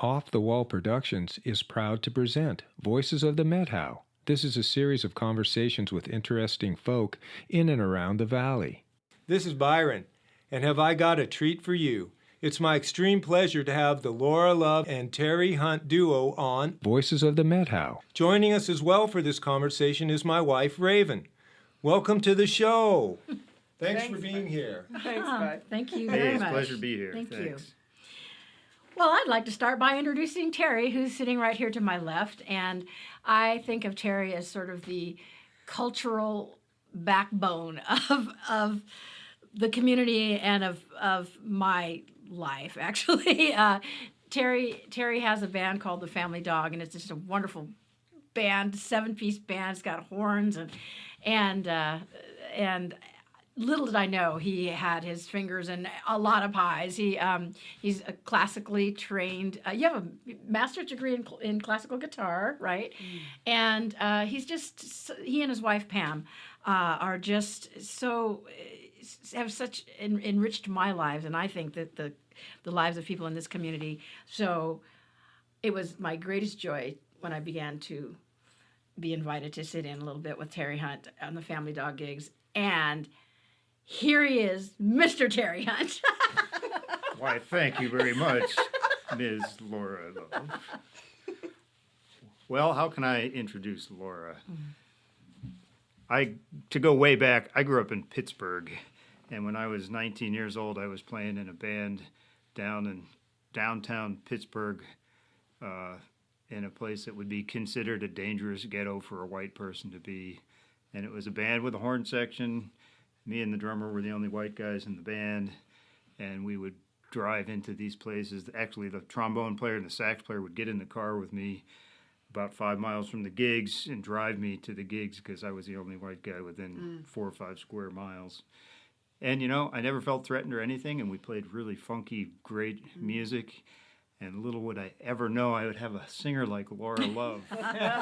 Off the Wall Productions is proud to present Voices of the Methow. This is a series of conversations with interesting folk in and around the valley. This is Byron, and have I got a treat for you. It's my extreme pleasure to have the Laura Love and Terry Hunt duo on Voices of the Methow. Joining us as well for this conversation is my wife, Raven. Welcome to the show. Thanks for being here. Thanks, Bud. Thank you very much. It's a pleasure to be here. Thanks Thanks. you. Well, I'd like to start by introducing Terry, who's sitting right here to my left. And I think of Terry as sort of the cultural backbone of the community and of my life, actually. Terry has a band called the Family Dog, and it's just a wonderful band, 7-piece band. It's got horns and little did I know he had his fingers in a lot of pies. He's a classically trained. You have a master's degree in classical guitar, right? And he and his wife Pam are just so have such enriched my lives, and I think that the lives of people in this community. So it was my greatest joy when I began to be invited to sit in a little bit with Terry Hunt on the Family Dog gigs, and here he is, Mr. Terry Hunt. Why, thank you very much, Ms. Laura Love. Well, how can I introduce Laura? To go way back, I grew up in Pittsburgh, and when I was 19 years old, I was playing in a band down in downtown Pittsburgh, in a place that would be considered a dangerous ghetto for a white person to be. And it was a band with a horn section. Me and the drummer were the only white guys in the band, and we would drive into these places. Actually, the trombone player and the sax player would get in the car with me about 5 miles from the gigs and drive me to the gigs because I was the only white guy within 4 or 5 square miles. And, I never felt threatened or anything, and we played really funky, great music. And little would I ever know I would have a singer like Laura Love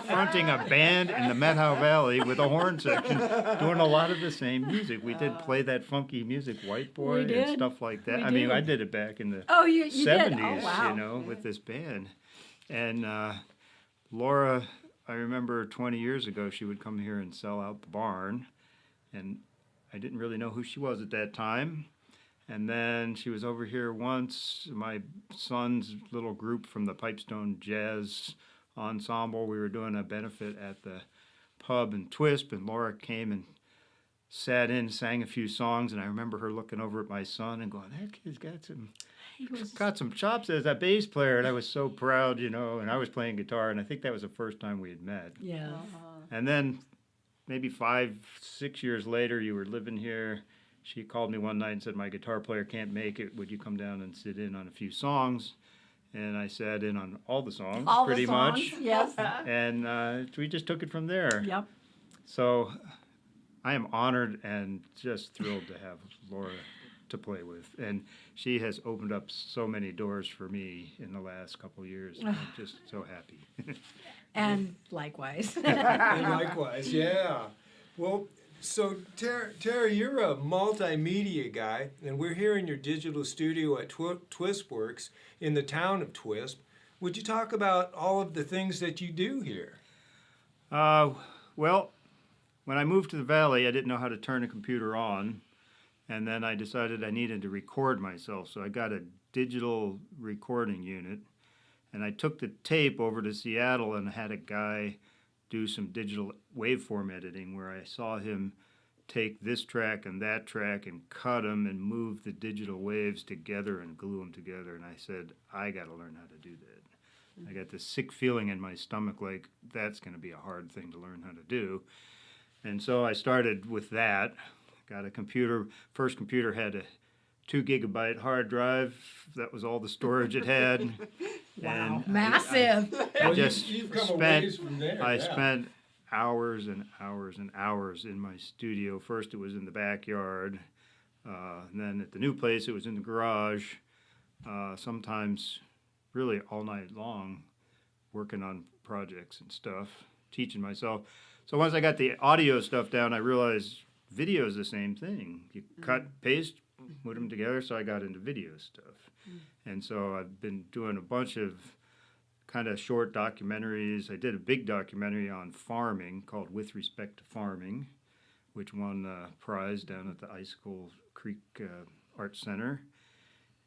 fronting a band in the Methow Valley with a horn section, doing a lot of the same music. We did play that funky music, White Boy and stuff like that. I mean, I did it back in the 70s, with this band. And Laura, I remember 20 years ago, she would come here and sell out the barn. And I didn't really know who she was at that time. And then she was over here once, my son's little group from the Pipestone Jazz Ensemble. We were doing a benefit at the pub in Twisp, and Laura came and sat in, sang a few songs, and I remember her looking over at my son and going, that kid's got some chops as a bass player, and I was so proud, and I was playing guitar, and I think that was the first time we had met. Yeah. And then maybe 5-6 years later, you were living here. She called me one night and said, my guitar player can't make it. Would you come down and sit in on a few songs? And I sat in on all the songs, pretty much. Yes. And we just took it from there. Yep. So I am honored and just thrilled to have Laura to play with. And she has opened up so many doors for me in the last couple of years. I'm just so happy. And likewise. And likewise, yeah. Well, so, Terry, you're a multimedia guy, and we're here in your digital studio at Twisp Works in the town of Twisp. Would you talk about all of the things that you do here? Well, when I moved to the Valley, I didn't know how to turn a computer on, and then I decided I needed to record myself, so I got a digital recording unit, and I took the tape over to Seattle and had a guy do some digital waveform editing where I saw him take this track and that track and cut them and move the digital waves together and glue them together. And I said, I got to learn how to do that. I got this sick feeling in my stomach like that's going to be a hard thing to learn how to do. And so I started with that. Got a computer. First computer had a 2 gigabyte hard drive. That was all the storage it had. Wow, and massive. I spent hours and hours and hours in my studio. First it was in the backyard. Then at the new place it was in the garage. Sometimes really all night long working on projects and stuff, teaching myself. So once I got the audio stuff down, I realized video is the same thing. You cut, paste, put them together, so I got into video stuff. And so I've been doing a bunch of kind of short documentaries. I did a big documentary on farming called With Respect to Farming, which won a prize down at the Icicle Creek Arts Center.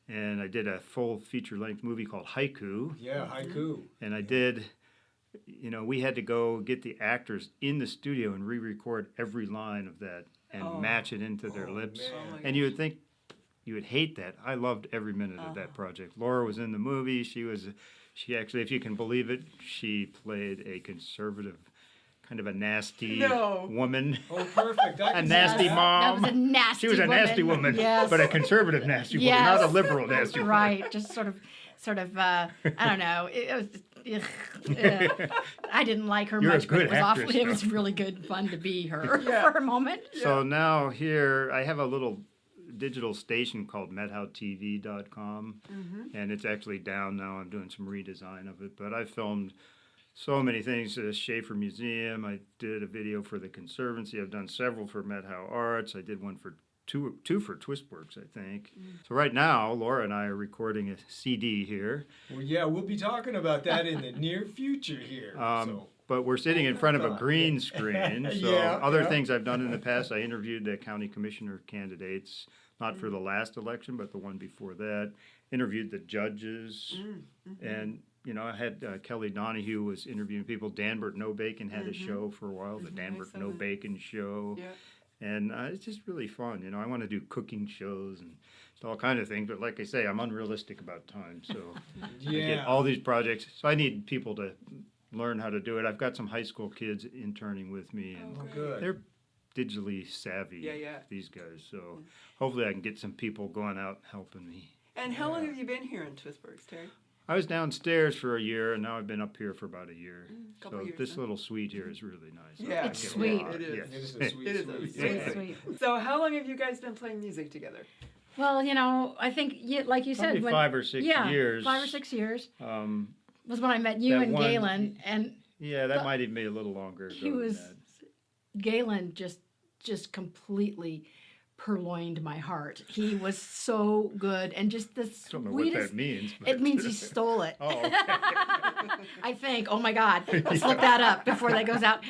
And I did a full feature-length movie called Haiku. Yeah, haiku. And I did, we had to go get the actors in the studio and re-record every line of that and match it into their lips. Man. And you would think you would hate that. I loved every minute of that project. Laura was in the movie. She actually, if you can believe it, she played a conservative, kind of a nasty woman. Oh, perfect. A nasty mom. That was a nasty She was a nasty woman, yes. but a conservative nasty woman, Yes. not a liberal nasty woman. Right, just sort of, I don't know. It was, I didn't like her You're a much, but good it was actress, awful. It was though. really good fun to be her for a moment. So now here, I have a little digital station called MethowTV.com, and it's actually down now. I'm doing some redesign of it, but I filmed so many things. The Schaefer Museum, I did a video for the Conservancy. I've done several for Methow Arts. I did one for two for Twistworks, I think. So right now, Laura and I are recording a CD here. Well, yeah, we'll be talking about that in the near future here. But we're sitting in front of a green screen. So Yeah, other things I've done in the past, I interviewed the county commissioner candidates, not for the last election, but the one before that. Interviewed the judges. And, I had Kelly Donahue was interviewing people. Danbert No Bacon had a show for a while, the Danbert No Bacon Show. Yeah. And it's just really fun. I want to do cooking shows and all kind of things. But like I say, I'm unrealistic about time. So I get all these projects. So I need people to learn how to do it. I've got some high school kids interning with me, and Good. they're digitally savvy, these guys. So hopefully I can get some people going out helping me. And how long have you been here in Twistworks, Terry? I was downstairs for a year, and now I've been up here for about a year. Couple So years, this huh? little suite here is really nice. Yeah. It's I get a sweet. lot. It is. Yes. It is a sweet, It is a sweet. sweet, Yeah. Sweet. So how long have you guys been playing music together? Well, I think, like you said, Probably 5 or 6 years. 5 or 6 years Um, was when I met you that and one- Galen, and yeah, that might even be a little longer ago he than was that. Galen just completely purloined my heart. He was so good and just the I don't know sweetest. what that means. But It means he stole it. Oh, okay. I think. Oh my God, let's look that up before that goes out.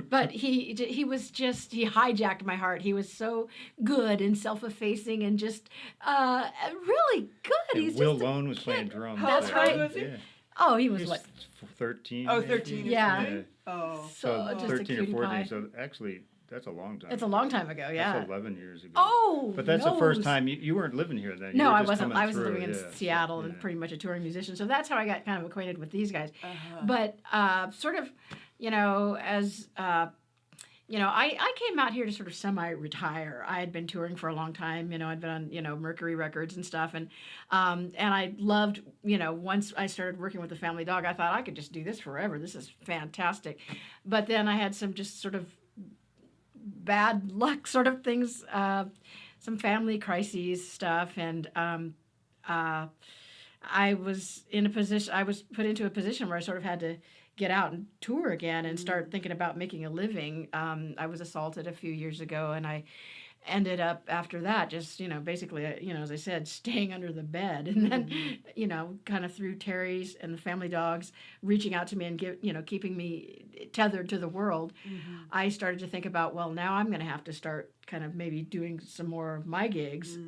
But he was just, he hijacked my heart. He was so good and self-effacing and just really good. And He's Will just a Lone was kid. playing drums. That's there. right. was he? Yeah. Oh, he He was was what? 13. Oh, maybe? 13 or Yeah. something? Oh. So just 13 a or cutie 14. pie. So actually, that's a long time. It's a long time ago. Yeah. That's 11 years ago. Oh, But that's the first knows. time you weren't living here then. You No, were I just wasn't. coming I was through, living in yeah. Seattle and Yeah. pretty much a touring musician. So that's how I got kind of acquainted with these guys. Uh-huh. But sort of, as I came out here to sort of semi-retire. I had been touring for a long time. I'd been on Mercury Records and stuff, and I loved. Once I started working with the Family Dog, I thought I could just do this forever. This is fantastic. But then I had some just sort of bad luck sort of things, some family crises stuff, and I was put into a position where I sort of had to get out and tour again and start thinking about making a living. I was assaulted a few years ago, and I ended up after that just basically as I said, staying under the bed, and then kind of through Terry's and the Family Dogs reaching out to me and keeping me tethered to the world, I started to think about, well, now I'm going to have to start kind of maybe doing some more of my gigs,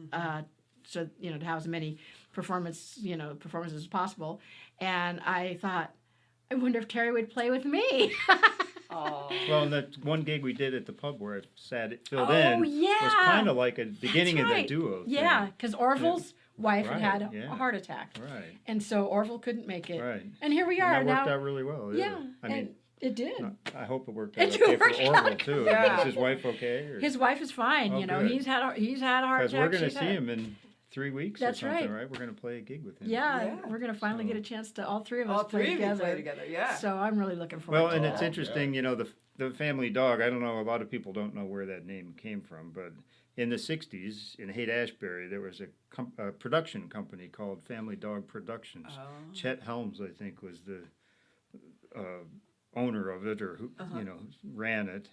so to have as many performances as possible. And I thought, I wonder if Terry would play with me. Oh. Well, and that one gig we did at the pub where it filled Oh, in yeah. was kind of like a beginning That's of right. that duo thing. Yeah, because Orville's wife Right, had a yeah. heart attack, Right. and so Orville couldn't make it. Right. And here we And are that now. worked out really well. Yeah, I mean, and it did. I hope it worked It out okay for worked out Orville too. Yeah. Is his wife okay? Or? His wife is fine. Oh, good. He's had a heart Because attack. we're going to she's see had- him in 3 weeks That's or something, right. We're going to play a gig with him. Yeah, Yeah. we're gonna finally So- get a chance to all three of us All play three of you together. play together, yeah. So I'm really looking forward Well, to and that. it's interesting, the Family Dog, I don't know, a lot of people don't know where that name came from, but in the 60s, in Haight-Ashbury, there was a production company called Family Dog Productions. Oh. Chet Helms, I think, was the owner of it, or who ran it.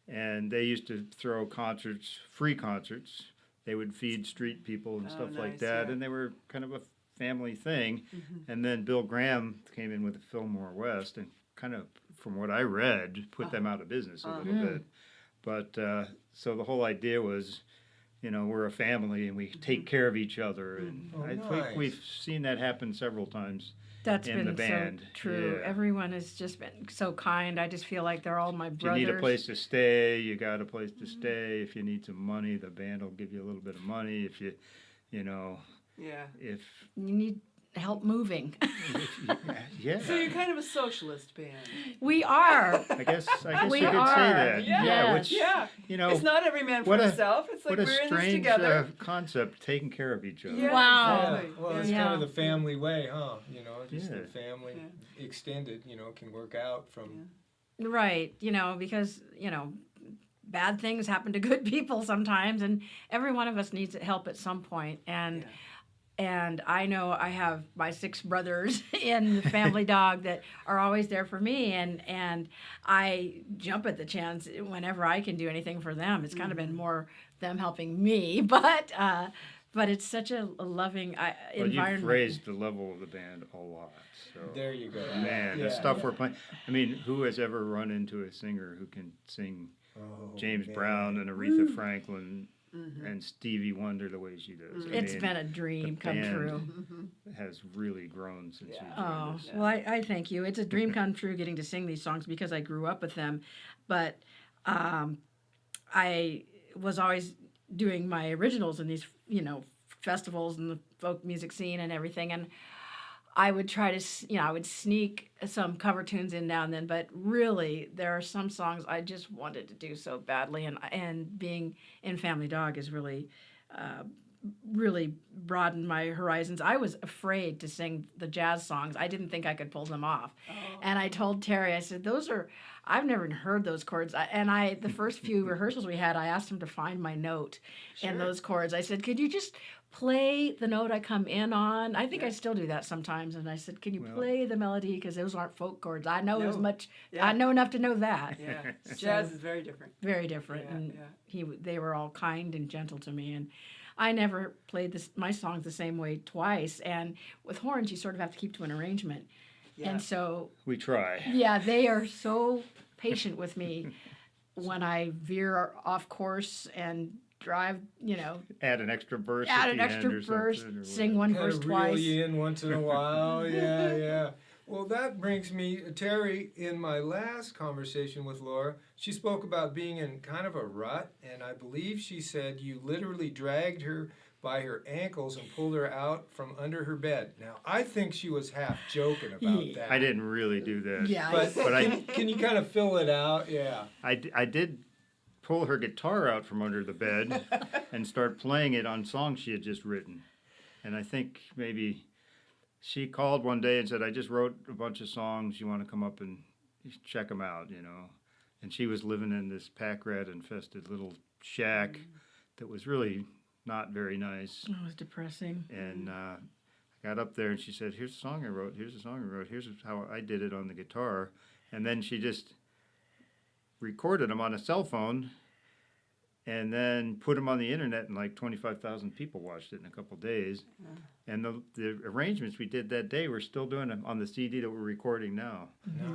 And they used to throw concerts, free concerts. They would feed street people and Oh, stuff like nice, that, yeah. and they were kind of a family thing. And then Bill Graham came in with the Fillmore West and kind of, from what I read, put them out of business a little bit. But so the whole idea was, you know, we're a family and we take care of each other. And I think we've seen that happen several times. That's in been the band. so true. Yeah. Everyone has just been so kind. I just feel like they're all my If you brothers. need a place to stay, you got a place to stay. If you need some money, the band will give you a little bit of money. If you know, Yeah. if You need help moving. yeah, So you're kind of a socialist band. We are. I guess We you could are. say that. Yeah. Which Yeah. you know, It's not every man for what a- himself. It's like what a we're in this strange together. concept, taking care of each other. Yeah, Wow. exactly. Well, it's Yeah. kind of the family way, huh? You know, just Yeah. the family extended, you know, can work out from. Right. You know, because, bad things happen to good people sometimes, and every one of us needs help at some point. And I know I have my 6 brothers in the family dog that are always there for me, and I jump at the chance whenever I can do anything for them. It's kind of been more them helping me, but it's such a loving Well, environment. you've raised the level of the band a lot. So There you go. man, the stuff we're playing. I mean, who has ever run into a singer who can sing James Brown and Aretha Franklin and Stevie Wonder the way she does? I It's mean, been a dream the come band true. has really grown since you joined Oh, us. well, I thank you. It's a dream come true getting to sing these songs because I grew up with them. But I was always doing my originals in these, festivals and the folk music scene and everything. And I would try to, I would sneak some cover tunes in now and then. But really, there are some songs I just wanted to do so badly. And being in Family Dog has really broadened my horizons. I was afraid to sing the jazz songs. I didn't think I could pull them off. And I told Terry, I said, I've never even heard those chords. The first few rehearsals we had, I asked him to find my note in those chords. I said, could you just play the note I come in on? I think I still do that sometimes. And I said, can you play the melody? Because those aren't folk chords. I know as much. Yeah. I know enough to know that. Yeah. Jazz is very different. Very different. Yeah, And they were all kind and gentle to me. And I never played my songs the same way twice. And with horns, you sort of have to keep to an arrangement. Yeah. And so, We try. yeah, they are so patient with me when I veer off course and drive, Add an extra verse. add at an the extra end or verse, something, or sing whatever. one Kind verse of reel twice. you in once in a while. Yeah. Well, that brings me, Terry, in my last conversation with Laura, she spoke about being in kind of a rut, and I believe she said you literally dragged her by her ankles and pulled her out from under her bed. Now, I think she was half joking about that. I didn't really do that. Yeah, But I- can you kind of fill it out? Yeah. I did pull her guitar out from under the bed and start playing it on songs she had just written. And I think maybe she called one day and said, I just wrote a bunch of songs. You want to come up and check them out, And she was living in this pack rat infested little shack that was really not very nice. It was depressing. And I got up there and she said, here's a song I wrote, here's a song I wrote, here's how I did it on the guitar. And then she just recorded them on a cell phone and then put them on the internet, and like 25,000 people watched it in a couple of days. And the arrangements we did that day, we're still doing them on the CD that we're recording now.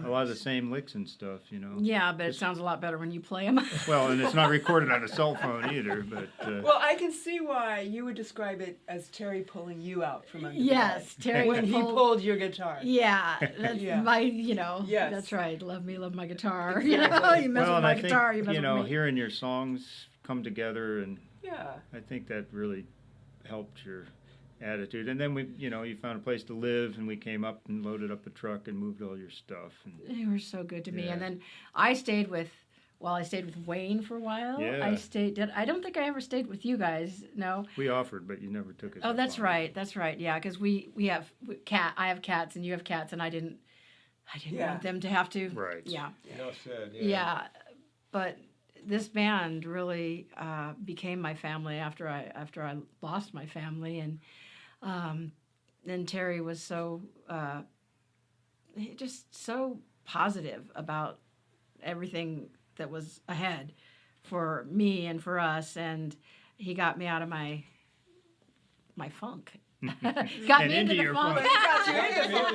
A lot of the same licks and stuff, Yeah, but it sounds a lot better when you play them. Well, and it's not recorded on a cell phone either, but... Well, I can see why you would describe it as Terry pulling you out from under Yes, the bed. Terry When he pulled your guitar. Yeah, that's Yeah. my, Yes. that's right. Love me, love my guitar. Exactly. You mess well, with and my I think, guitar, you mess with me. hearing your songs come together, and Yeah. I think that really helped your attitude. And then you found a place to live, and we came up and loaded up a truck and moved all your stuff. And They were so good to me. Yeah. And then I stayed with Wayne for a while. Yeah. I don't think I ever stayed with you guys. No. we offered, but you never took us. Oh, up that's on right. That's right. Yeah, because we have I have cats and you have cats, and I didn't Yeah. want them to have to. Right. Yeah. No said. Yeah. But this band really became my family after I lost my family, and then Terry was so just so positive about everything that was ahead for me and for us, and he got me out of my funk. Got And me into into the your funk. funk.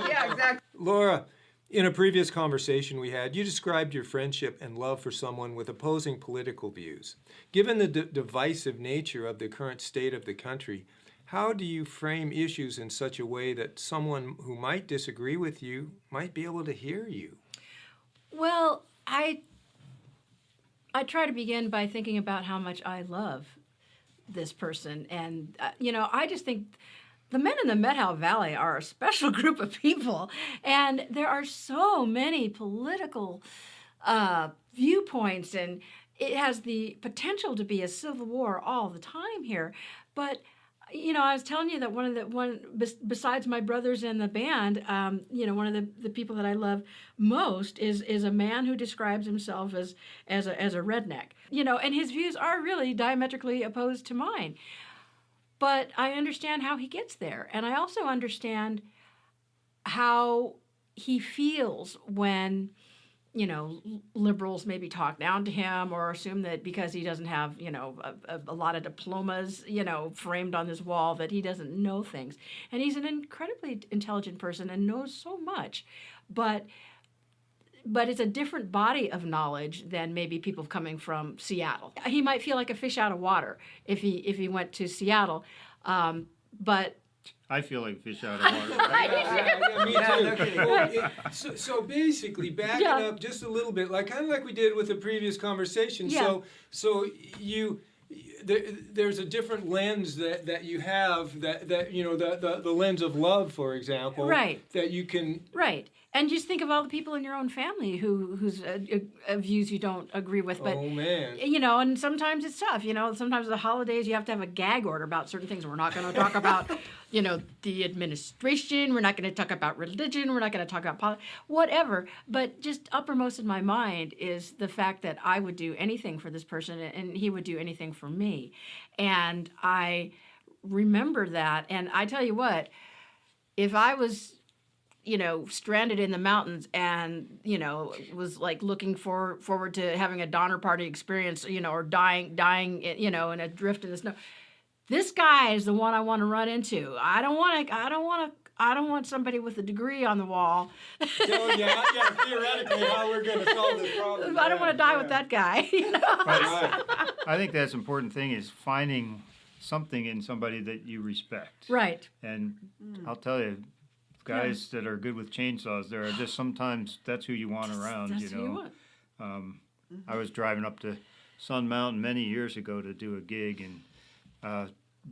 Yeah, exactly. Laura, in a previous conversation we had, you described your friendship and love for someone with opposing political views. Given the divisive nature of the current state of the country, how do you frame issues in such a way that someone who might disagree with you might be able to hear you? Well, I try to begin by thinking about how much I love this person. And, I just think the men in the Methow Valley are a special group of people. And there are so many political viewpoints, and it has the potential to be a civil war all the time here. But I was telling you that besides my brothers in the band, one of the people that I love most is a man who describes himself as a redneck. And his views are really diametrically opposed to mine. But I understand how he gets there, and I also understand how he feels when liberals maybe talk down to him or assume that because he doesn't have, a lot of diplomas, framed on his wall, that he doesn't know things. And he's an incredibly intelligent person and knows so much. But it's a different body of knowledge than maybe people coming from Seattle. He might feel like a fish out of water if he went to Seattle. But I feel like fish out of water. Me too. Well, so basically, backing up just a little bit, kind of like we did with the previous conversation. Yeah. So there's a different lens that you have that the lens of love, for example. Right. That you can. Right. And just think of all the people in your own family whose views you don't agree with. But, oh, man. And sometimes it's tough. Sometimes the holidays you have to have a gag order about certain things. We're not going to talk about, the administration. We're not going to talk about religion. We're not going to talk about politics, whatever. But just uppermost in my mind is the fact that I would do anything for this person and he would do anything for me. And I remember that. And I tell you what, if I was stranded in the mountains and, was like looking forward to having a Donner Party experience, or dying, in a drift in the snow. This guy is the one I want to run into. I don't want somebody with a degree on the wall. Theoretically, how we're going to solve this problem. I don't want to die with that guy. Right. I think that's an important thing is finding something in somebody that you respect. Right. And I'll tell you, guys that are good with chainsaws, there are just sometimes that's who you want around. That's who you want. I was driving up to Sun Mountain many years ago to do a gig, and a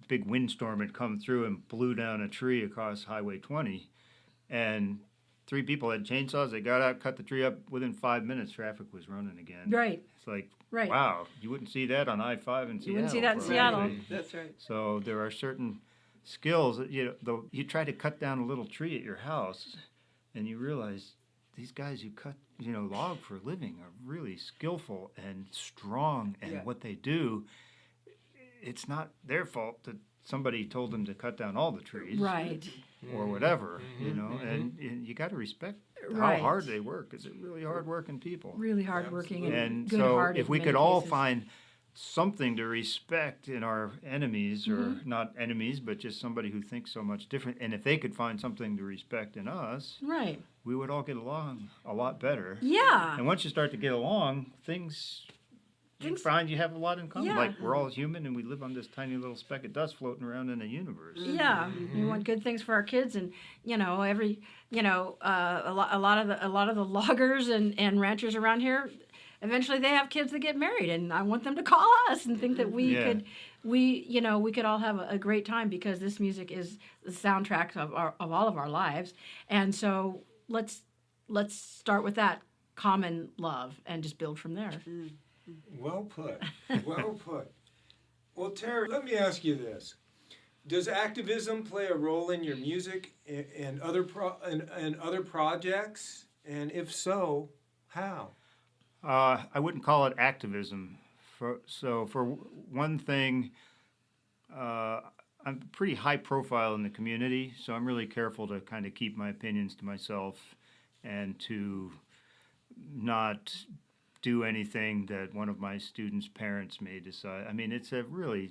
big windstorm had come through and blew down a tree across Highway 20, and 3 people had chainsaws. They got out, cut the tree up. Within 5 minutes, traffic was running again. Right. It's like, right. Wow, you wouldn't see that on I-5 in Seattle. You wouldn't see that in Seattle. That's right. So there are certain skills that, you try to cut down a little tree at your house, and you realize these guys who cut, log for a living are really skillful and strong, and what they do, it's not their fault that somebody told them to cut down all the trees. Right. Or whatever, and you got to respect how hard they work, because they're really hard-working people. Really hard-working and so good-hearted. if we could all find something to respect in our enemies, or not enemies, but just somebody who thinks so much different, and if they could find something to respect in us, right, we would all get along a lot better. Yeah. And once you start to get along, you find you have a lot in common. Yeah. Like, we're all human, and we live on this tiny little speck of dust floating around in the universe. Yeah, we want good things for our kids, and a lot of the loggers and ranchers around here, eventually they have kids that get married, and I want them to call us and think that we could all have a great time, because this music is the soundtrack of all of our lives. And so let's start with that common love and just build from there. Well put. Well put. Well, Terry, let me ask you this. Does activism play a role in your music and other projects? And if so, how? I wouldn't call it activism. For one thing, I'm pretty high profile in the community, so I'm really careful to kind of keep my opinions to myself and to not do anything that one of my students' parents may decide. I mean, it's a really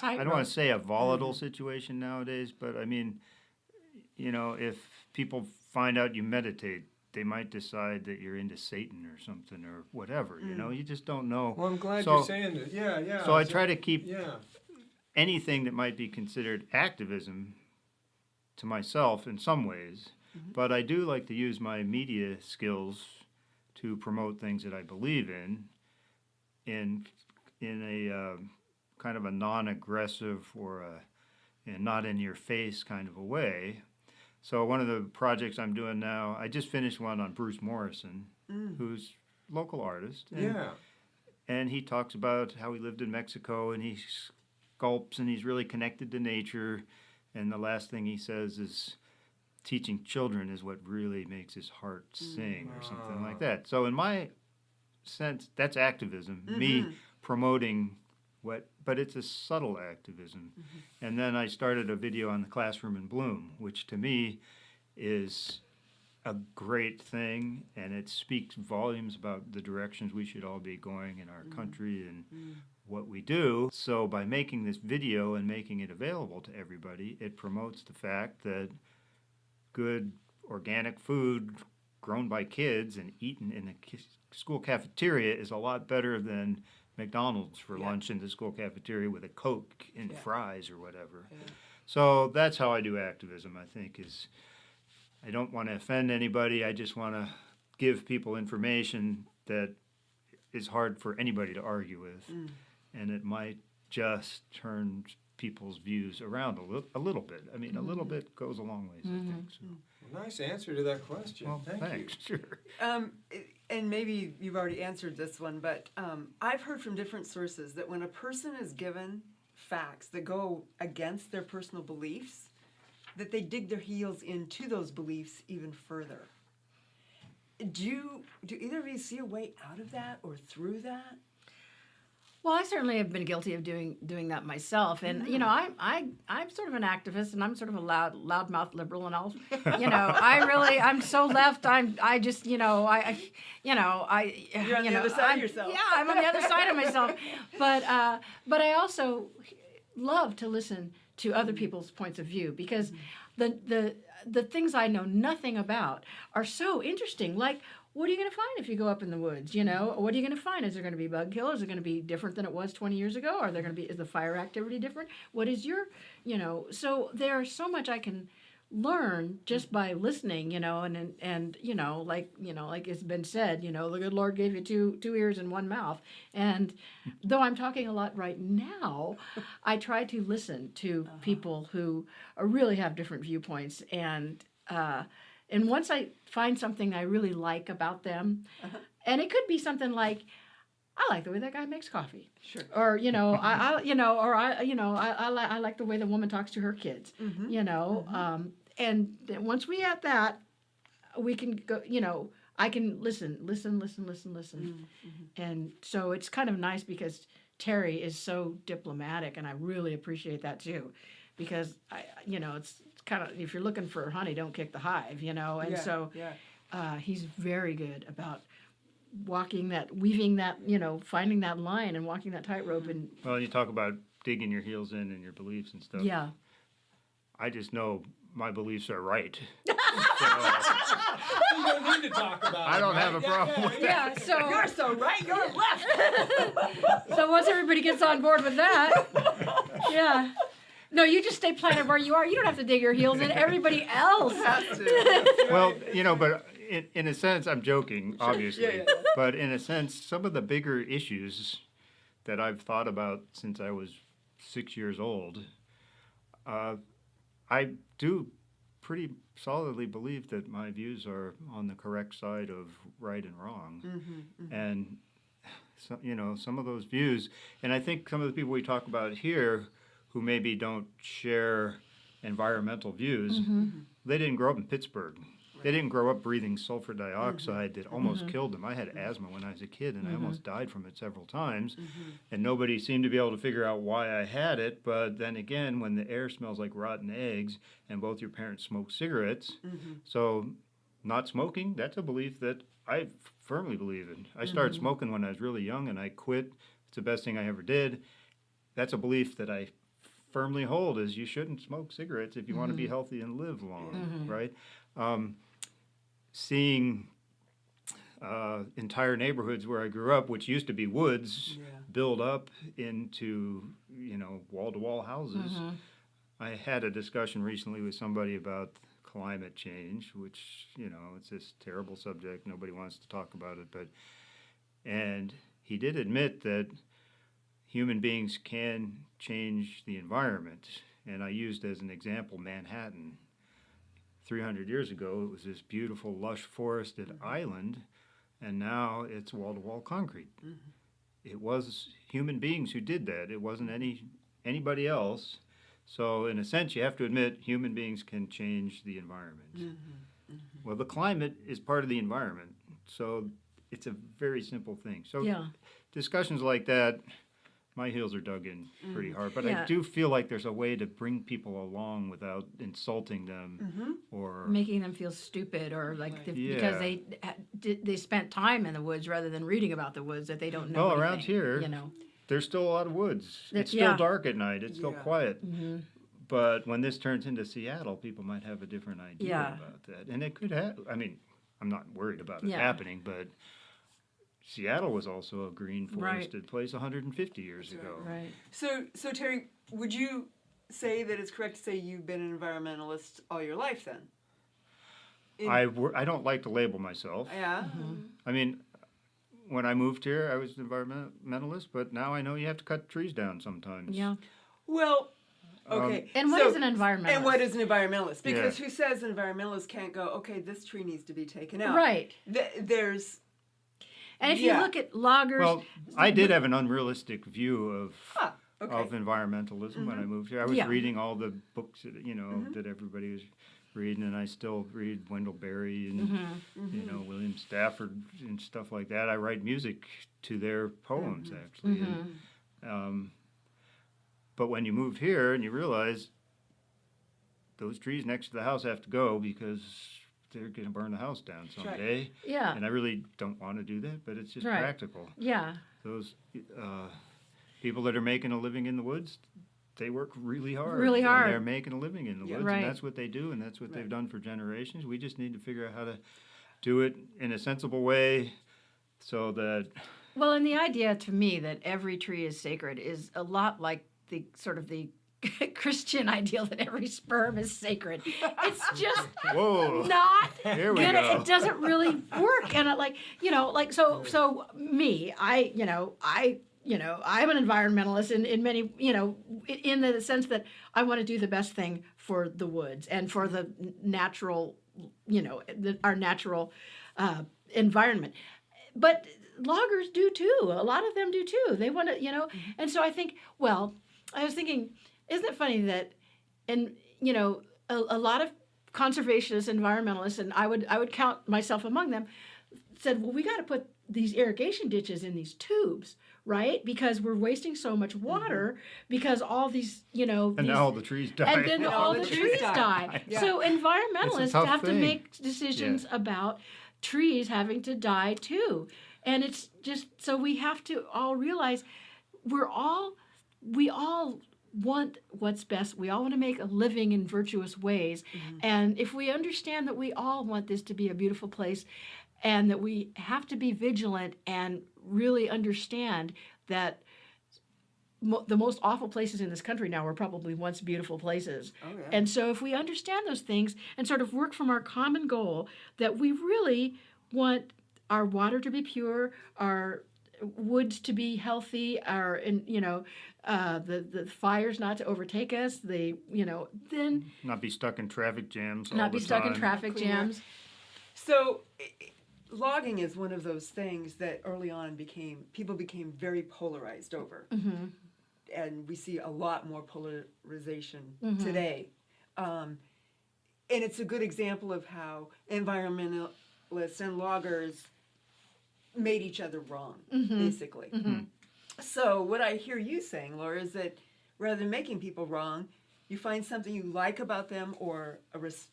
I don't want to say a volatile situation nowadays, but I mean, if people find out you meditate, they might decide that you're into Satan or something or whatever. You just don't know. Well, I'm glad you're saying that. Yeah. So I try to keep anything that might be considered activism to myself in some ways, but I do like to use my media skills to promote things that I believe in a kind of a non-aggressive or a not in your face kind of a way. So one of the projects I'm doing now, I just finished one on Bruce Morrison, who's a local artist. And he talks about how he lived in Mexico and he sculpts and he's really connected to nature. And the last thing he says is teaching children is what really makes his heart sing or something like that. So in my sense, that's activism, me promoting but it's a subtle activism. And then I started a video on the Classroom in Bloom, which to me is a great thing, and it speaks volumes about the directions we should all be going in our country and what we do. So by making this video and making it available to everybody, it promotes the fact that good organic food grown by kids and eaten in a school cafeteria is a lot better than McDonald's for lunch in the school cafeteria with a Coke and fries or whatever. So that's how I do activism, I think, is I don't want to offend anybody. I just want to give people information that is hard for anybody to argue with. And it might just turn people's views around a little bit. I mean, a little bit goes a long ways, I think. So. Well, nice answer to that question. Well, thanks. Sure. And maybe you've already answered this one, but I've heard from different sources that when a person is given facts that go against their personal beliefs, that they dig their heels into those beliefs even further. Do either of you see a way out of that or through that? Well, I certainly have been guilty of doing that myself, and I'm sort of an activist, and I'm sort of a loudmouth liberal, and I'll, I'm so left. I just, you're on the other side of yourself. Yeah, I'm on the other side of myself, but I also love to listen to other people's points of view because the things I know nothing about are so interesting, like. What are you going to find if you go up in the woods? What are you going to find? Is there going to be bug killers? Is it going to be different than it was 20 years ago? Is the fire activity different? What is your, so there's so much I can learn just by listening, and like it's been said, the good Lord gave you two ears and one mouth. And though I'm talking a lot right now, I try to listen to people who really have different viewpoints and once I find something I really like about them, and it could be something like, I like the way that guy makes coffee, sure, or I like the way the woman talks to her kids, and then once we at that, we can go, I can listen, and so it's kind of nice because Terry is so diplomatic, and I really appreciate that too, because it's kind of, if you're looking for honey, don't kick the hive, and he's very good about weaving that, finding that line and walking that tightrope. And well, you talk about digging your heels in and your beliefs and stuff. Yeah. I just know my beliefs are right. You don't need to talk about it. I don't have a problem with that. Yeah, so you're so right, you're left. So once everybody gets on board with that, yeah. No, you just stay planted where you are. You don't have to dig your heels in. Everybody else has to. Well, but in a sense, I'm joking, obviously. But in a sense, some of the bigger issues that I've thought about since I was 6 years old, I do pretty solidly believe that my views are on the correct side of right and wrong. And, some of those views, and I think some of the people we talk about here who maybe don't share environmental views, they didn't grow up in Pittsburgh. They didn't grow up breathing sulfur dioxide that almost killed them. I had asthma when I was a kid, and I almost died from it several times. And nobody seemed to be able to figure out why I had it. But then again, when the air smells like rotten eggs and both your parents smoke cigarettes, so not smoking, that's a belief that I firmly believe in. I started smoking when I was really young, and I quit. It's the best thing I ever did. that's a belief that I firmly hold, is you shouldn't smoke cigarettes if you want to be healthy and live long, right? Seeing entire neighborhoods where I grew up, which used to be woods, build up into, wall-to-wall houses. I had a discussion recently with somebody about climate change, which, it's this terrible subject. Nobody wants to talk about it, and he did admit that human beings can change the environment. And I used as an example Manhattan. 300 years ago, it was this beautiful, lush forested island, and now it's wall-to-wall concrete. It was human beings who did that. It wasn't anybody else. So in a sense, you have to admit human beings can change the environment. Well, the climate is part of the environment, so it's a very simple thing. So discussions like that, my heels are dug in pretty hard, but I do feel like there's a way to bring people along without insulting them or making them feel stupid, or like because they spent time in the woods rather than reading about the woods, that they don't know. Well, anything, around here, there's still a lot of woods. It's still dark at night. It's still quiet. But when this turns into Seattle, people might have a different idea about that, and it could happen. I mean, I'm not worried about it happening, but Seattle was also a green forested place 150 years ago. Right. So Terry, would you say that it's correct to say you've been an environmentalist all your life then? I don't like to label myself. Yeah. I mean, when I moved here, I was an environmentalist, but now I know you have to cut trees down sometimes. Yeah. Well, okay. And what is an environmentalist? And what is an environmentalist? Because who says an environmentalist can't go, okay, this tree needs to be taken out? Right. There's... And if you look at loggers... Well, I did have an unrealistic view of environmentalism when I moved here. I was reading all the books that, that everybody was reading, and I still read Wendell Berry and, William Stafford and stuff like that. I write music to their poems, actually. But when you move here and you realize those trees next to the house have to go because they're going to burn the house down someday. Right. Yeah. And I really don't want to do that, but it's just practical. Yeah. Those people that are making a living in the woods, they work really hard. Really hard. And they're making a living in the woods, Right. and that's what they do, and that's what they've done for generations. We just need to figure out how to do it in a sensible way so that... Well, and the idea to me that every tree is sacred is a lot like the sort of the Christian ideal that every sperm is sacred. It's just not Here we gonna, go. it doesn't really work. And so me, I'm an environmentalist in many, in the sense that I want to do the best thing for the woods and for the natural, our natural environment. But loggers do too. A lot of them do too. They want to, and so I think, I was thinking, isn't it funny that, a lot of conservationists, environmentalists, and I would count myself among them, said, well, we got to put these irrigation ditches in these tubes, right? Because we're wasting so much water because all these, And now all the trees die. And then all the trees die. Yeah. So environmentalists have to make decisions Yeah. about trees having to die too. And it's just, so we have to all realize we all want what's best. We all want to make a living in virtuous ways. And if we understand that we all want this to be a beautiful place and that we have to be vigilant and really understand that the most awful places in this country now were probably once beautiful places. Oh, yeah. And so if we understand those things and sort of work from our common goal that we really want our water to be pure, our woods to be healthy, the fires not to overtake us, then Not be stuck in traffic jams not all be the stuck time. in traffic jams. So logging is one of those things that early on people became very polarized over. And we see a lot more polarization today. And it's a good example of how environmentalists and loggers made each other wrong, basically. So what I hear you saying, Laura, is that rather than making people wrong, You find something you like about them or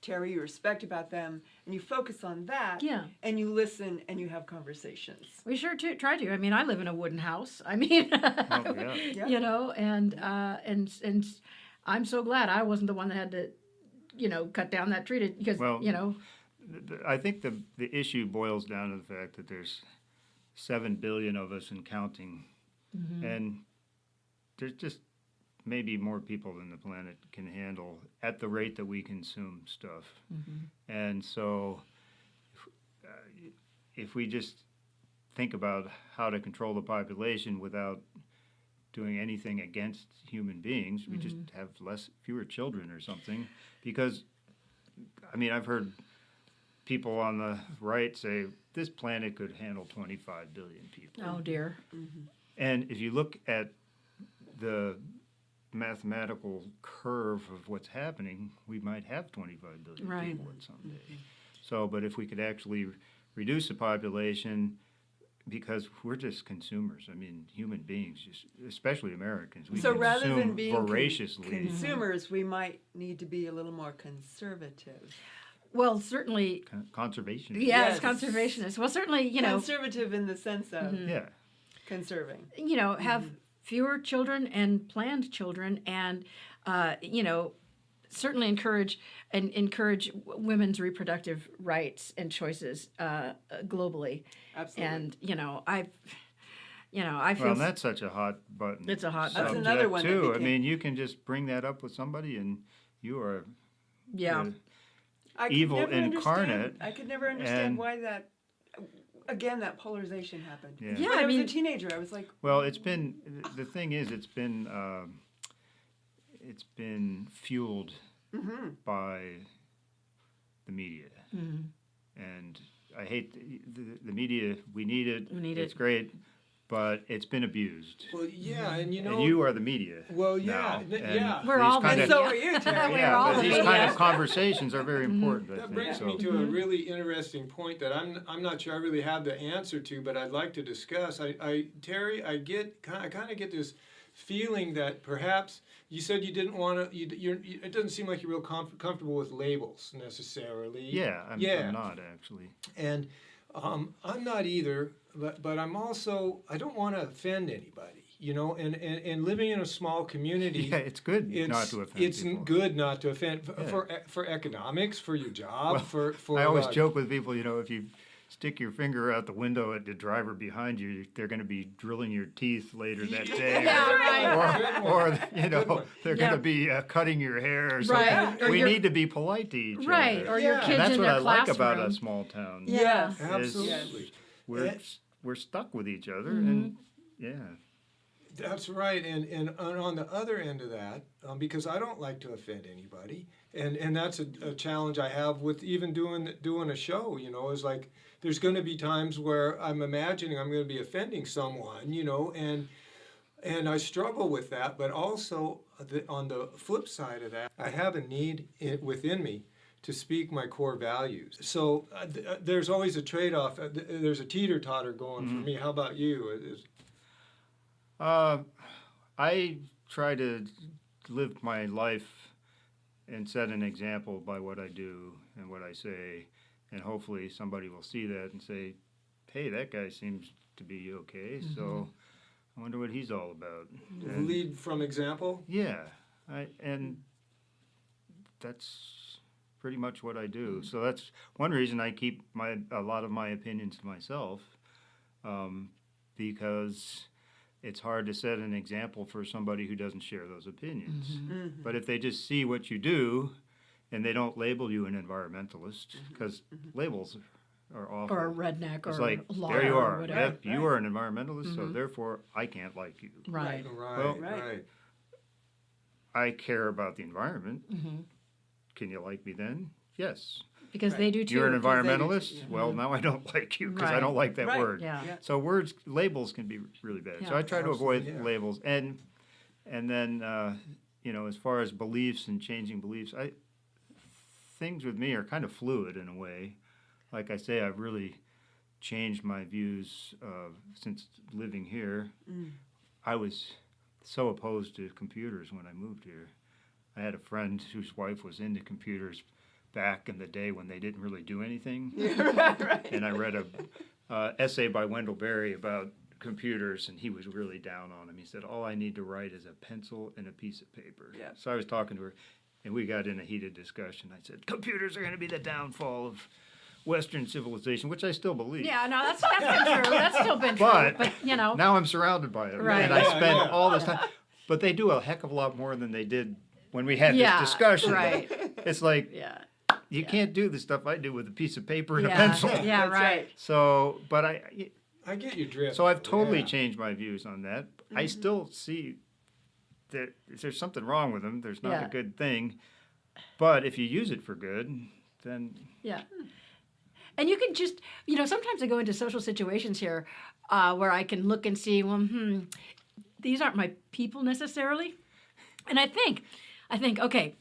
Terry, you respect about them, and you focus on that. Yeah. And you listen and you have conversations. We sure try to. I mean, I live in a wooden house. I mean, Yeah. you know, and I'm so glad I wasn't the one that had to, you know, cut down that tree because, Well, you know. I think the issue boils down to the fact that there's 7 billion of us and counting, and there's just maybe more people than the planet can handle at the rate that we consume stuff. And so if we just think about how to control the population without doing anything against human beings, we just have fewer children or something. Because, I mean, I've heard people on the right say this planet could handle 25 billion people. Oh, dear. And if you look at the mathematical curve of what's happening, we might have 25 billion Right. people at some day. So, but if we could actually reduce the population, because we're just consumers. I mean, human beings, especially Americans, we So consume rather than being voraciously. consumers, we might need to be a little more conservative. Well, certainly, Conservation. yes, Yes. conservationists. Well, certainly, you know, Conservative in the sense of Yeah. conserving. you know, have fewer children and planned children, and you know, certainly encourage women's reproductive rights and choices globally. Absolutely. And you know, I feel Well, that's such a hot button. It's a hot That's button. another one that too. I became- mean, you can just bring that up with somebody, and you are yeah. the I could evil never incarnate, understand- I could never understand and- why that. Again, that polarization happened. Yeah. Yeah, When I I was mean- a teenager, I was like, Well, the thing is, it's been fueled by the media, and I hate the media. We need it. We need it's it. great, but it's been abused. Well, yeah, and you know, And you are the media. well, yeah, now, and yeah. We're these all kind the of- so are you, Terry. We're yeah, all but the these media. kind of conversations are very important. I That think. brings So- me to a really interesting point that I'm not sure I really have the answer to, but I'd like to discuss. Terry, I kind of get this feeling that perhaps you said you didn't want to. It doesn't seem like you're real comfortable with labels necessarily. Yeah, I'm not actually. And I'm not either, but I'm also, I don't want to offend anybody, you know, and living in a small community. Yeah, it's good not to offend It's people. good not to offend Yeah. for economics, for your job, Well, for I always joke with people, you know, if you stick your finger out the window at the driver behind you, they're going to be drilling your teeth later that day. Yeah, right. Or you Good know, one. they're Yeah. going to be cutting your hair or something. Right. Or We your- need to be polite to each Right, other. or your Yeah. kids And that's in what their I like classroom. about a small town. Yeah. Yes. Absolutely. We're stuck with each other, Mm-hmm. and yeah. That's right, and on the other end of that, because I don't like to offend anybody, and that's a challenge I have with even doing a show. You know, is like there's going to be times where I'm imagining I'm going to be offending someone. You know, and I struggle with that. But also on the flip side of that, I have a need within me to speak my core values. So there's always a trade-off. There's a teeter-totter going for me. How about you? I try to live my life and set an example by what I do and what I say, and hopefully somebody will see that and say, hey, that guy seems to be okay, so I wonder what he's all about. And Lead from example? yeah, and that's pretty much what I do. So that's one reason I keep a lot of my opinions to myself, because it's hard to set an example for somebody who doesn't share those opinions. But if they just see what you do and they don't label you an environmentalist, because labels are awful. Or a redneck It's or like, law there you or are. whatever. Yep, you are an environmentalist, so therefore I can't like you. Right. Right, Well- right. I care about the environment. Can you like me then? Yes. Because they do too. You're an 'cause they do too, environmentalist? yeah. Well, now I don't like you because I Right. don't like that Right. word. Yeah. Yeah. So labels can be really bad. So Yeah. I try to avoid Absolutely, yeah. labels. And then, you know, as far as beliefs and changing beliefs, things with me are kind of fluid in a way. Like I say, I've really changed my views since living here. I was so opposed to computers when I moved here. I had a friend whose wife was into computers back in the day when they didn't really do anything. Right. And I read a essay by Wendell Berry about computers, and he was really down on them. He said, all I need to write is a pencil and a piece of paper. Yeah. So I was talking to her, and we got in a heated discussion. I said, computers are going to be the downfall of Western civilization, which I still believe. Yeah, no, that's been true. That's still been true. But you know, now I'm surrounded by it, Right. and I spend all this time. But they do a heck of a lot more than they did when we had this discussion. Right. It's like Yeah. you can't do the stuff I do with a piece of paper and a Yeah. pencil. Yeah, That's right. So, but I get your drift. so I've totally Yeah. changed my views on that. I still see that if there's something wrong with them, there's not Yeah. a good thing. But if you use it for good, then Yeah. And you can just, sometimes I go into social situations here where I can look and see, well, these aren't my people necessarily. And I think, okay,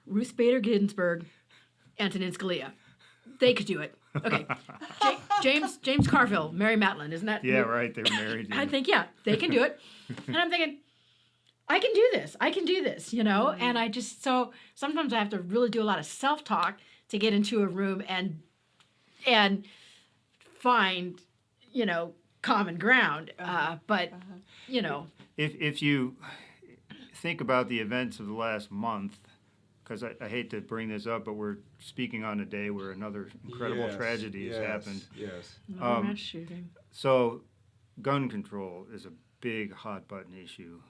Ruth Bader Ginsburg, Antonin Scalia, they could do it. Okay, James Carville, Mary Matlin, isn't that? yeah, right, they're married. I think, yeah, they can do it. And I'm thinking, I can do this, And I just, so sometimes I have to really do a lot of self-talk to get into a room and find, common ground. But, If you think about the events of the last month, because I hate to bring this up, but we're speaking on a day where another incredible Yes, tragedy has happened. Yes. mass shooting. So, gun control is a big hot button issue.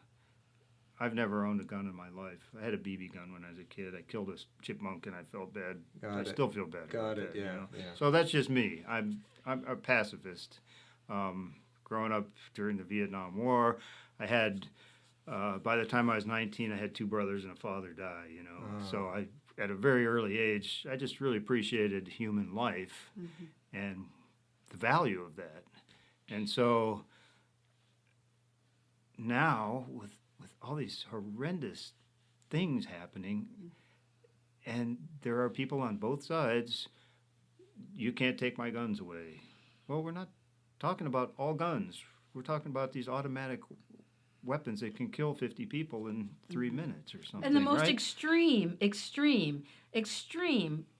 I've never owned a gun in my life. I had a BB gun when I was a kid. I killed a chipmunk and I felt bad. I still feel bad. Got about it, that, yeah. So that's just me. I'm a pacifist. Growing up during the Vietnam War, I had, by the time I was 19, I had 2 brothers and a father die, So at a very early age, I just really appreciated human life and the value of that. And so now with all these horrendous things happening, and there are people on both sides, you can't take my guns away. Well, we're not talking about all guns. We're talking about these automatic weapons that can kill 50 people in 3 minutes or something. And the most right? extreme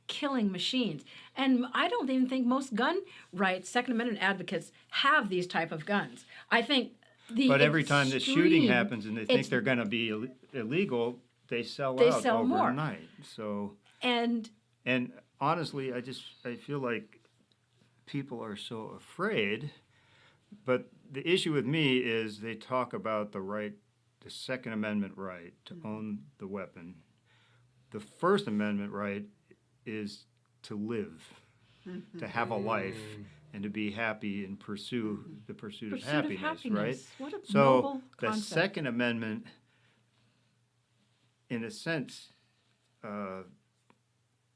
killing machines. And I don't even think most gun rights, Second Amendment advocates have these type of guns. I think But every time the shooting extreme- happens and they think they're going to be illegal, they sell out more. overnight. So And honestly, I feel like people are so afraid. But the issue with me is they talk about the Second Amendment right to own the weapon. The First Amendment right is to live, to have a life, and to be happy and pursue the pursuit of happiness, right? What a So noble the concept. Second Amendment, in a sense,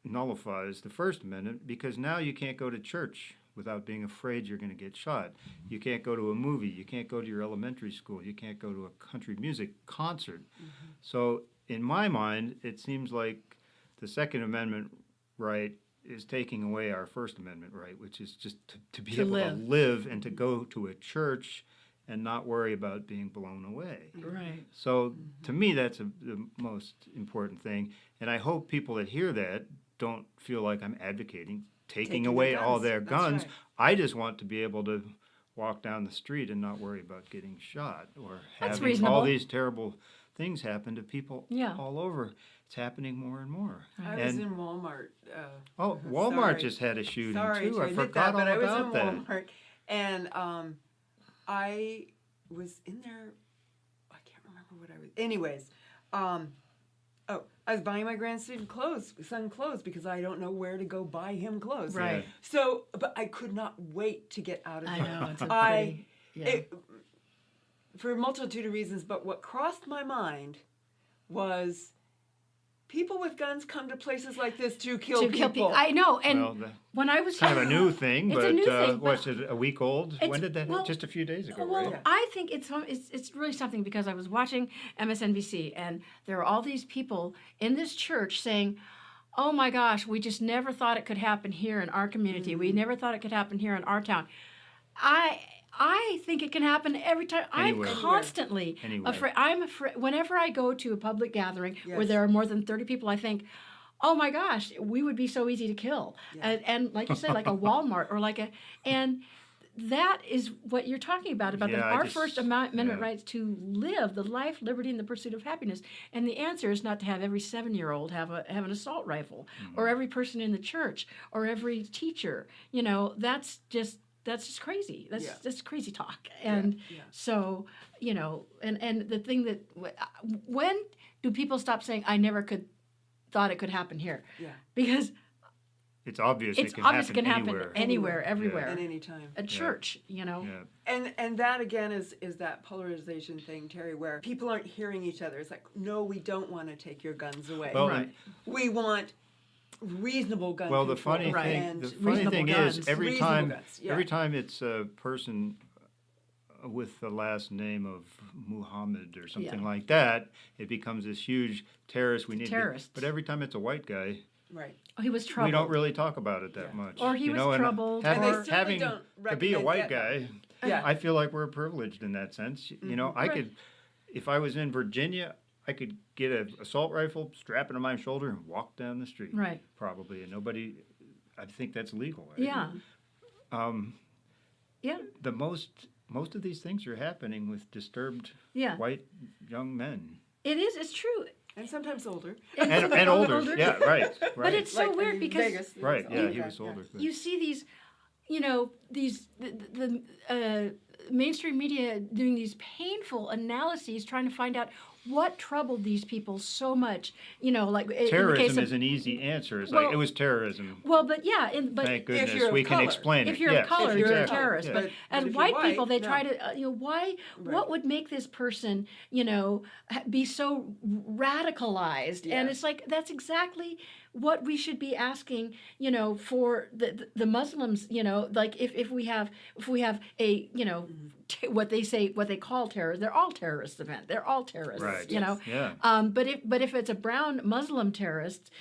nullifies the First Amendment because now you can't go to church without being afraid you're going to get shot. You can't go to a movie. You can't go to your elementary school. You can't go to a country music concert. So in my mind, it seems like the Second Amendment right is taking away our First Amendment right, which is just to be able to live and to go to a church and not worry about being blown away. Right. So to me, that's the most important thing. And I hope people that hear that don't feel like I'm advocating taking away all their guns. Right. I just want to be able to walk down the street and not worry about getting shot or That's having reasonable. all these terrible things happen to people Yeah. all over. It's happening more and more. I was in Walmart. Walmart sorry. just had a shooting Sorry too. to I admit forgot that, but all I was about in that. Walmart, and I was in there. I can't remember what I was. Anyways, I was buying my grandson clothes because I don't know where to go buy him clothes. Right. So, but I could not wait to get out of there. I know. It's a I- pretty, For a multitude of reasons, but what crossed my mind was people with guns come to places like this to kill people. I know. And Well, that's when I was kind of a new thing, It's but a new thing, but what's it, a week old? it's- When did that? well, Just a few days ago, Well, right? I think it's really something because I was watching MSNBC and there are all these people in this church saying, "Oh my gosh, we just never thought it could happen here in our community. We never thought it could happen here in our town." I think it can happen every time. Anywhere. I'm constantly Anywhere. afraid. I'm afraid whenever I go to a public gathering where Yes. there are more than 30 people. I think, oh my gosh, we would be so easy to kill. Yeah. And like you said, like a Walmart or and that is what you're talking about our First Amendment rights to live the life, liberty, and the pursuit of happiness. And the answer is not to have every 7-year-old have an assault rifle, or every person in the church, or every teacher. That's just crazy. That's just crazy talk. And so, and the thing that, when do people stop saying, I never thought it could happen here? Yeah. Because it's obvious it can happen anywhere, everywhere. At any time. At church, Yeah. And that again is that polarization thing, Terry, where people aren't hearing each other. It's like, no, we don't want to take your guns away. Well, Right. We want reasonable gun Well, control. the funny and thing guns. is, every Reasonable time guns, yeah. every time it's a person with the last name of Muhammad or something like that, it becomes this huge terrorist. We need Terrorist. but every time it's a white guy, Right. Oh, he was troubled. we don't really talk about it that Yeah. much. Or he was and troubled, And they Having, certainly having don't to be a recognize white that. guy, Yeah. I feel like we're privileged in that sense. I Right. could, if I was in Virginia, I could get an assault rifle, strap it on my shoulder, and walk down the street. Right. Probably, and nobody. I think that's legal. Right? Yeah. Yeah. The most of these things are happening with disturbed Yeah. white young men It is. It's true. And sometimes older. and older. Yeah, right. But it's so Like weird in because Vegas, there right. was Yeah, older he guy, was older. but- you see these, the mainstream media doing these painful analyses, trying to find out what troubled these people so much. Like in the Terrorism case of, is an easy answer. It's Well- like it was terrorism. well, but but Thank you're goodness of we can color. explain it. if you're Yes, of color, If you're you're a of color, terrorist. yeah. But But as if you're white white, people, they no. try to, why? Right. What would make this person, be so radicalized? Yeah. And it's like that's exactly what we should be asking, for the Muslims. Like if we have a, what they call terrorists, they're all terrorist event. They're all terrorists. Right. Yeah. But if it's a brown Muslim terrorist,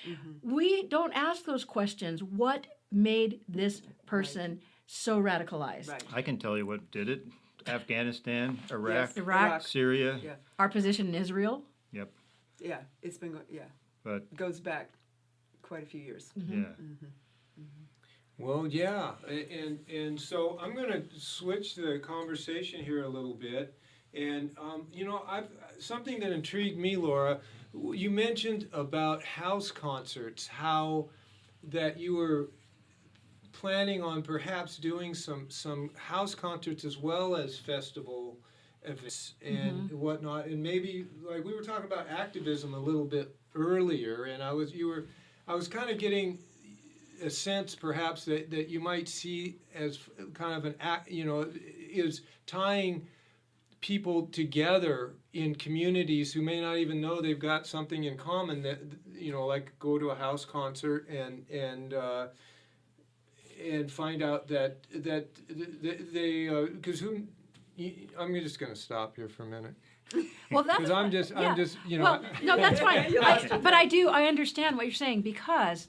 we don't ask those questions. What made this person so radicalized? Right. I can tell you what did it. Afghanistan, Iraq, Yes. Iraq, Syria. Yeah. our position in Israel. Yep. Yeah. It's been But it goes back quite a few years. yeah. Well, yeah, and so I'm going to switch the conversation here a little bit, and I've something that intrigued me, Laura. You mentioned about house concerts, how that you were planning on perhaps doing some house concerts as well as festival events and whatnot, and maybe like we were talking about activism a little bit earlier, and I was kind of getting a sense perhaps that you might see as kind of an act, is tying people together in communities who may not even know they've got something in common, that like go to a house concert and find out that they because I'm just going to stop here for a minute. Well, that's Because I'm just Well, no, that's fine. I understand what you're saying because,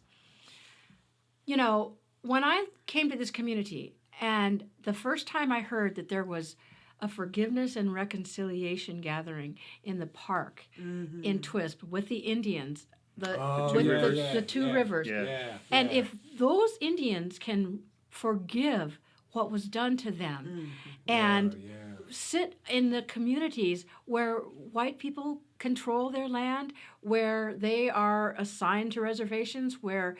when I came to this community and the first time I heard that there was a forgiveness and reconciliation gathering in the park in Twisp with the Indians, the two rivers. Yeah. And if those Indians can forgive what was done to them and sit in the communities where white people control their land, where they are assigned to reservations, where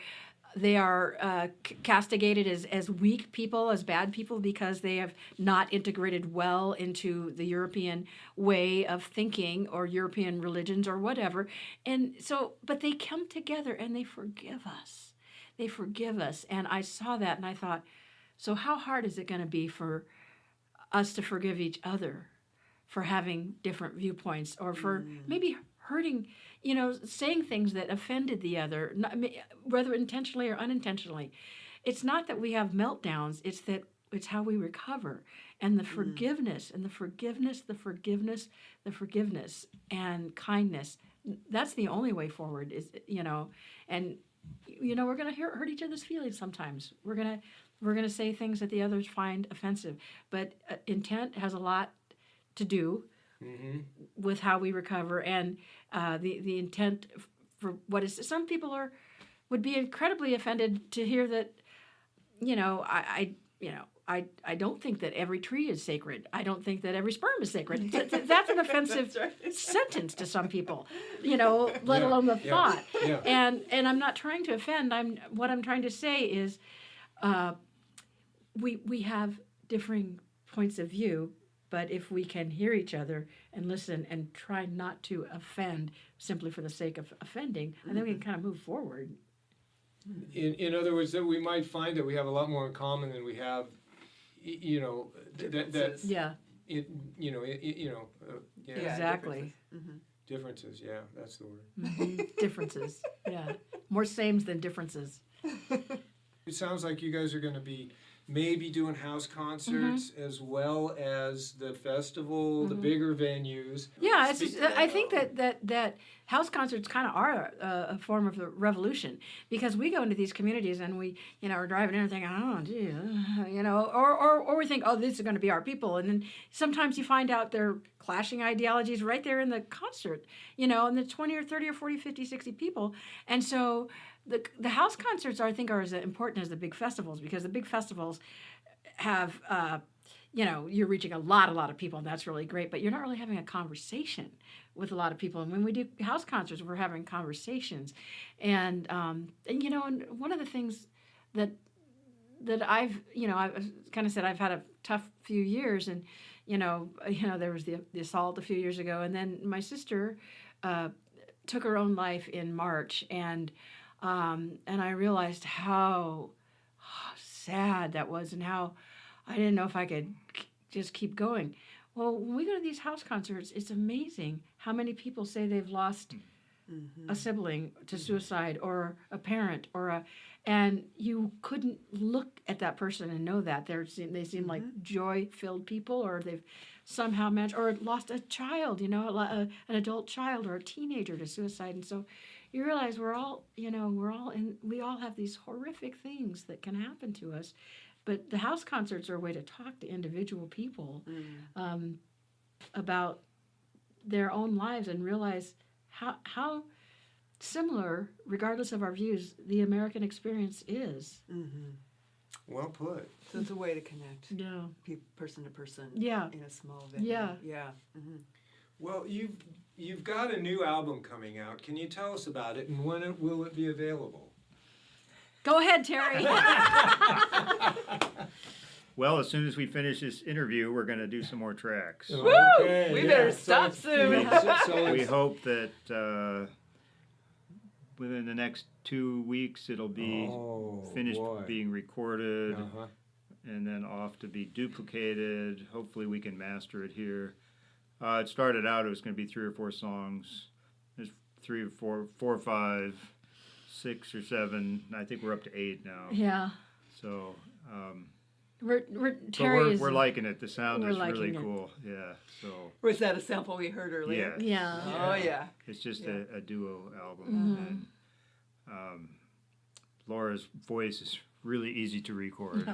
they are castigated as weak people, as bad people, because they have not integrated well into the European way of thinking or European religions or whatever. And so, but they come together and they forgive us. They forgive us. And I saw that and I thought, so how hard is it going to be for us to forgive each other for having different viewpoints or for maybe hurting, saying things that offended the other, whether intentionally or unintentionally. It's not that we have meltdowns, it's how we recover. And the forgiveness and the forgiveness and kindness, that's the only way forward is, and we're going to hurt each other's feelings sometimes. We're going to say things that the others find offensive. But intent has a lot to do with how we recover, and the intent for what is. Some people would be incredibly offended to hear that, I don't think that every tree is sacred. I don't think that every sperm is sacred. That's an offensive sentence to some people, let alone the thought. Yeah. And I'm not trying to offend. What I'm trying to say is, we have differing points of view, but if we can hear each other and listen and try not to offend simply for the sake of offending, I think we can kind of move forward. In other words, that we might find that we have a lot more in common than we have, Differences. Yeah. Exactly. Differences. Yeah, that's the word. Differences. Yeah. More sames than differences. It sounds like you guys are going to be maybe doing house concerts as well as the festival, the bigger venues. Yeah, I think that house concerts kind of are a form of the revolution, because we go into these communities and we, are driving in and thinking, oh, gee, or we think, oh, these are going to be our people, and then sometimes you find out they're clashing ideologies right there in the concert, and the 20 or 30 or 40, 50, 60 people, and so the house concerts I think are as important as the big festivals, because the big festivals have you're reaching a lot of people, and that's really great, but you're not really having a conversation with a lot of people. And when we do house concerts, we're having conversations, and one of the things that I've kind of said, I've had a tough few years, and there was the assault a few years ago, and then my sister took her own life in March, and I realized how sad that was, and how I didn't know if I could just keep going. Well, when we go to these house concerts, it's amazing how many people say they've lost a sibling to suicide, or a parent, and you couldn't look at that person and know that they seem like joy-filled people, or they've somehow managed, or lost a child, an adult child or a teenager to suicide, and so you realize we all have these horrific things that can happen to us. But the house concerts are a way to talk to individual people about their own lives, and realize how similar, regardless of our views, the American experience is. Well put. So it's a way to connect. Yeah. Person to person. Yeah. In a small venue. Yeah. Yeah. Well, you've got a new album coming out. Can you tell us about it, and when will it be available? Go ahead, Terry. Well, as soon as we finish this interview, we're going to do some more tracks. Okay, We better stop soon. We hope that within the next 2 weeks it'll be finished being recorded, and then off to be duplicated. Hopefully we can master it here. It started out, it was going to be 3 or 4 songs. There's 3 or 4 or 5, 6 or 7. I think we're up to 8 now. Yeah. So Terry we're liking it. The sound is really liking it. cool. Yeah. So Was that a sample we heard earlier? yeah. Yeah. Oh, yeah. It's just a duo album. And Laura's voice is really easy to record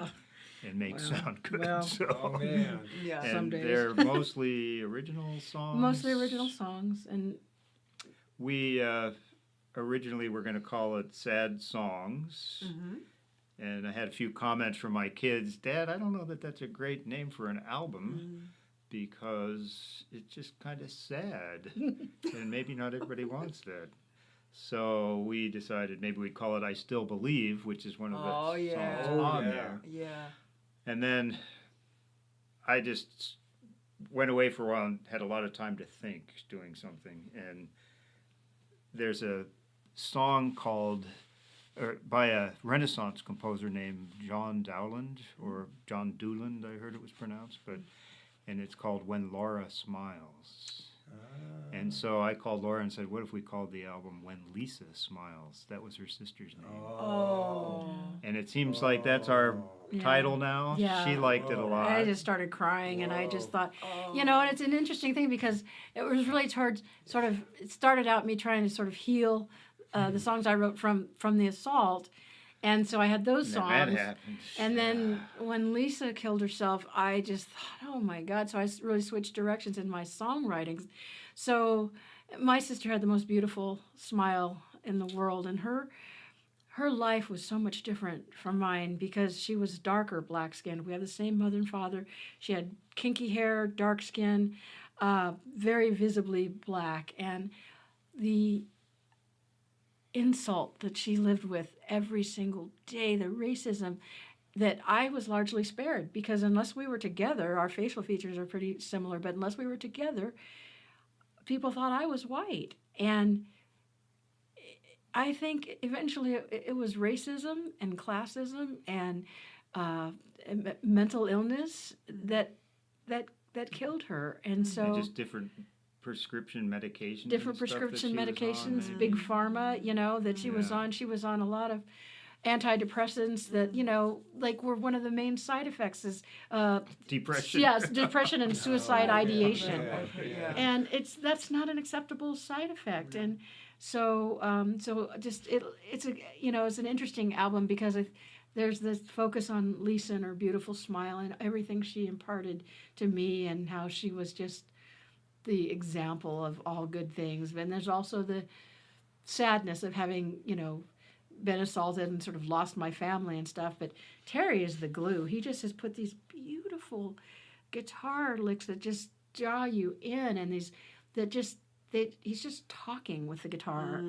and make sound good. Well. Oh, man. Yeah. And Some days. they're mostly original songs. Mostly original songs, and We originally were going to call it Sad Songs. And I had a few comments from my kids. Dad, I don't know that that's a great name for an album because it's just kind of sad. And maybe not everybody wants that. So we decided maybe we'd call it I Still Believe, which is one of the songs on there. Yeah. And then I just went away for a while and had a lot of time to think doing something. And there's a song called by a Renaissance composer named John Dowland, or John Dooland, I heard it was pronounced, and it's called When Laura Smiles. And so I called Laura and said, what if we called the album When Lisa Smiles? That was her sister's name. Oh. And it seems like that's our title now. Yeah. She liked it a lot. I just started crying, and I just thought, and it's an interesting thing, because it was really it started out me trying to sort of heal the songs I wrote from the assault. And so I had those songs. That happened. And then when Lisa killed herself, I just thought, oh my God. So I really switched directions in my songwriting. So my sister had the most beautiful smile in the world, and her life was so much different from mine because she was darker black-skinned. We have the same mother and father. She had kinky hair, dark skin, very visibly black. And the insult that she lived with every single day, the racism that I was largely spared, because unless we were together, our facial features are pretty similar, but unless we were together, people thought I was white. And I think eventually it was racism and classism and mental illness that killed her. And so And just different prescription medications. different and stuff that prescription she was medications, on, big pharma, that she was Yeah. on. She was on a lot of antidepressants that, like were one of the main side effects is Depression. yes, depression and suicide ideation. Yeah. And that's not an acceptable side effect. And so it's an interesting album because there's this focus on Lisa and her beautiful smile and everything she imparted to me and how she was just the example of all good things. And there's also the sadness of having, been assaulted and sort of lost my family and stuff. But Terry is the glue. He just has put these beautiful guitar licks that just draw you in, and he's just talking with the guitar.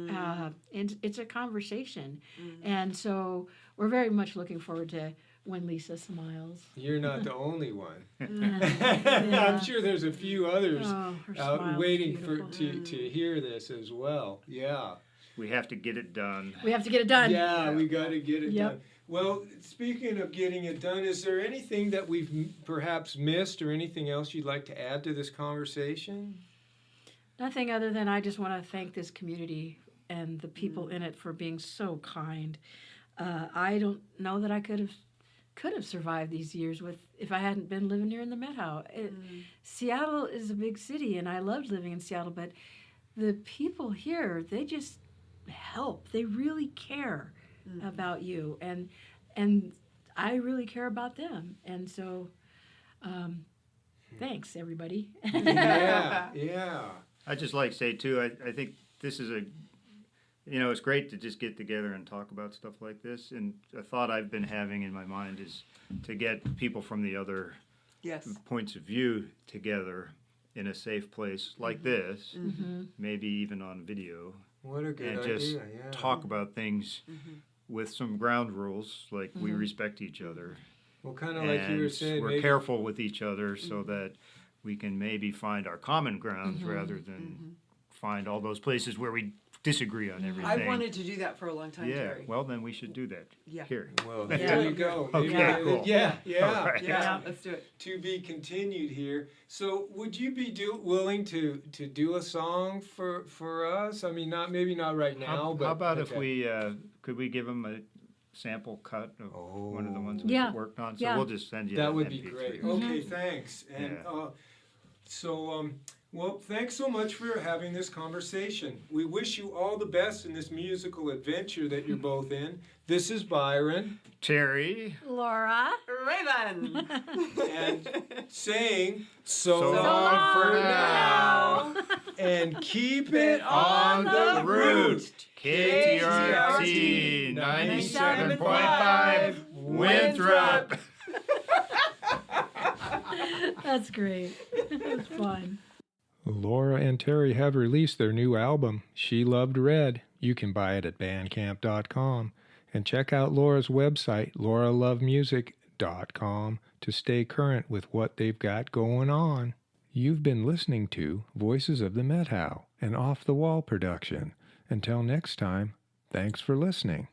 And it's a conversation. And so we're very much looking forward to When Lisa Smiles. You're not the only one. Yeah. I'm sure there's a few others Oh, her out smile's waiting beautiful. to hear this as well. Yeah. We have to get it done. We have to get it done. Yeah, we got to get it Yep. done. Well, speaking of getting it done, is there anything that we've perhaps missed or anything else you'd like to add to this conversation? Nothing other than I just want to thank this community and the people in it for being so kind. I don't know that I could have survived these years if I hadn't been living here in the Methow. Seattle is a big city, and I loved living in Seattle, but the people here, they just help. They really care about you, and I really care about them. And so, thanks everybody. Yeah. I'd just like to say, too, I think this is it's great to just get together and talk about stuff like this. And a thought I've been having in my mind is to get people from the other points of view together in a safe place like this, maybe even on video, What a good and idea. just Yeah. talk about things with some ground rules, like we respect each other. Well, kind of like you were And saying, we're maybe, careful with each other so that we can maybe find our common grounds rather than find all those places where we disagree on everything. I've wanted to do that for a long time, yeah, Terry. well, then we should do that here. Well, Yeah. there you go. Okay, Maybe- cool. Yeah. All right. Yeah, let's do it. To be continued here. So, would you be willing to do a song for us? I mean, maybe not right now, but How about if okay. we could we give them a sample cut of one of the ones we Yeah. worked on? So Yeah. we'll just send you That an would be MP3. great. Okay, thanks. And Yeah. well, thanks so much for having this conversation. We wish you all the best in this musical adventure that you're both in. This is Byron, Terry. Laura. Raven! and saying so, So long, long for for now, and keep it on the root. KTRT 97.5 Winthrop. That's great. That's fun. Laura and Terry have released their new album, She Loved Red. You can buy it at bandcamp.com. And check out Laura's website, lauralovemusic.com, to stay current with what they've got going on. You've been listening to Voices of the Methow, an Off the Wall production. Until next time, thanks for listening.